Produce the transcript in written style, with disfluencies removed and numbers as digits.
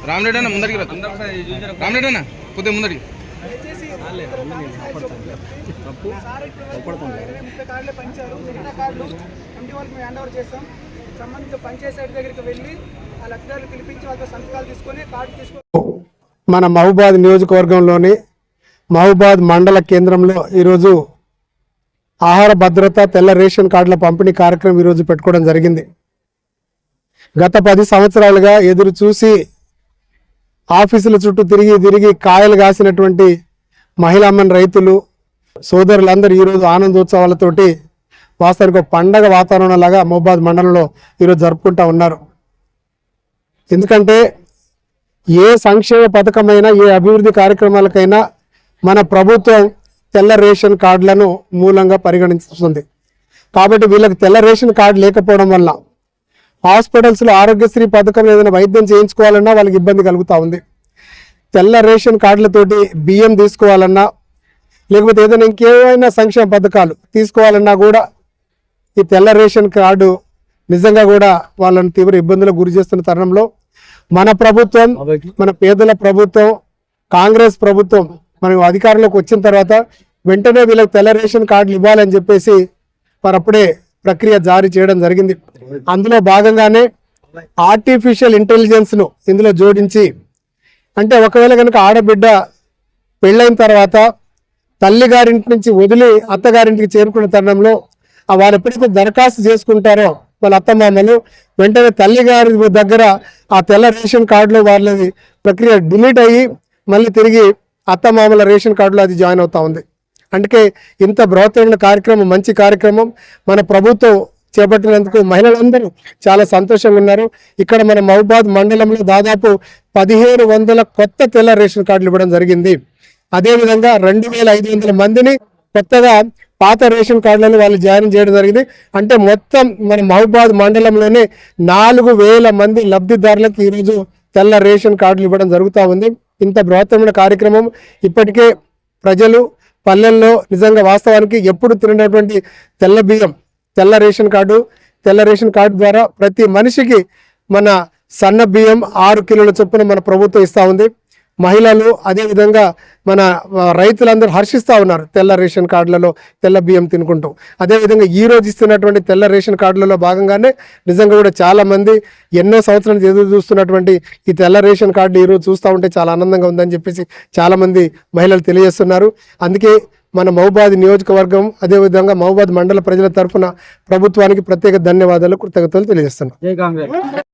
రామరెడ్డి అన్న ముందరికి రామరెడ్డి అన్న కొద్దిగా ముందరికి మన మహబూబాద్ నియోజకవర్గంలోని మహబూబాద్ మండల కేంద్రంలో ఈరోజు ఆహార భద్రత తెల్ల రేషన్ కార్డుల పంపిణీ కార్యక్రమం ఈరోజు పెట్టుకోవడం జరిగింది. గత 10 సంవత్సరాలుగా ఎదురు చూసి ఆఫీసుల చుట్టూ తిరిగి కాయలు కాసినటువంటి మహిళామన్ రైతులు సోదరులందరూ ఈరోజు ఆనందోత్సవాలతోటి వాస్తవానికి ఒక పండగ వాతావరణంలాగా మహబూబాద్ మండలంలో ఈరోజు జరుపుకుంటూ ఉన్నారు. ఎందుకంటే ఏ సంక్షేమ పథకమైనా ఏ అభివృద్ధి కార్యక్రమాలకైనా మన ప్రభుత్వం తెల్ల రేషన్ కార్డులను మూలంగా పరిగణిస్తుంది. కాబట్టి వీళ్ళకి తెల్ల రేషన్ కార్డు లేకపోవడం వల్ల హాస్పిటల్స్లో ఆరోగ్యశ్రీ పథకం ఏదైనా వైద్యం చేయించుకోవాలన్నా వాళ్ళకి ఇబ్బంది కలుగుతూ ఉంది. తెల్ల రేషన్ కార్డులతోటి బియ్యం తీసుకోవాలన్నా లేకపోతే ఏదైనా ఇంకేమైనా సంక్షేమ పథకాలు తీసుకోవాలన్నా కూడా ఈ తెల్ల రేషన్ కార్డు నిజంగా కూడా వాళ్ళని తీవ్ర ఇబ్బందులకు గురి చేస్తున్న తరుణంలో మన ప్రభుత్వం, మన పేదల ప్రభుత్వం, కాంగ్రెస్ ప్రభుత్వం మనం అధికారంలోకి వచ్చిన తర్వాత వెంటనే వీళ్ళకి తెల్ల రేషన్ కార్డులు ఇవ్వాలని చెప్పేసి మరి అప్పుడే ప్రక్రియ జారీ చేయడం జరిగింది. అందులో భాగంగానే ఆర్టిఫిషియల్ ఇంటెలిజెన్స్ను ఇందులో జోడించి, అంటే ఒకవేళ కనుక ఆడబిడ్డ పెళ్ళైన తర్వాత తల్లి గారింటి నుంచి వదిలి అత్తగారింటికి చేరుకున్న తరుణంలో వాళ్ళు ఎప్పుడైతే దరఖాస్తు చేసుకుంటారో వాళ్ళ అత్తమామలు వెంటనే తల్లి గారి దగ్గర ఆ తెల్ల రేషన్ కార్డులో వాళ్ళది ప్రక్రియ డిలీట్ అయ్యి మళ్ళీ తిరిగి అత్తమామల రేషన్ కార్డులో అది జాయిన్ అవుతా ఉంది. అందుకే ఇంత బృహత్తరమైన కార్యక్రమం, మంచి కార్యక్రమం మన ప్రభుత్వం చేపట్టినందుకు మహిళలందరూ చాలా సంతోషంగా ఉన్నారు. ఇక్కడ మన మహబూబాద్ మండలంలో దాదాపు 1500 కొత్త తెల్ల రేషన్ కార్డులు ఇవ్వడం జరిగింది. అదేవిధంగా 2500 మందిని కొత్తగా పాత రేషన్ కార్డులను వాళ్ళు జాయిన్ చేయడం జరిగింది. అంటే మొత్తం మన మహబూబాద్ మండలంలోనే 4000 మంది లబ్ధిదారులకు ఈరోజు తెల్ల రేషన్ కార్డులు ఇవ్వడం జరుగుతూ ఉంది. ఇంత బృహత్తరమైన కార్యక్రమం ఇప్పటికే ప్రజలు పల్లెల్లో నిజంగా వాస్తవానికి ఎప్పుడు తినటువంటి తెల్ల బియ్యం, తెల్ల రేషన్ కార్డు ద్వారా ప్రతి మనిషికి మన సన్న బియ్యం 6 కిలోల చొప్పున మన ప్రభుత్వం ఇస్తూ ఉంది. మహిళలు అదేవిధంగా మన రైతులందరూ హర్షిస్తూ ఉన్నారు తెల్ల రేషన్ కార్డులలో తెల్ల బియ్యం తినుకుంటూ. అదేవిధంగా ఈ రోజు ఇస్తున్నటువంటి తెల్ల రేషన్ కార్డులలో భాగంగానే నిజంగా కూడా చాలామంది ఎన్నో సంవత్సరాలు ఎదురు చూస్తున్నటువంటి ఈ తెల్ల రేషన్ కార్డు ఈరోజు చూస్తూ ఉంటే చాలా ఆనందంగా ఉందని చెప్పేసి చాలామంది మహిళలు తెలియజేస్తున్నారు. అందుకే మన మహబూబాద్ నియోజకవర్గం అదేవిధంగా మహబూబాద్ మండల ప్రజల తరఫున ప్రభుత్వానికి ప్రత్యేక ధన్యవాదాలు, కృతజ్ఞతలు తెలియజేస్తున్నాం.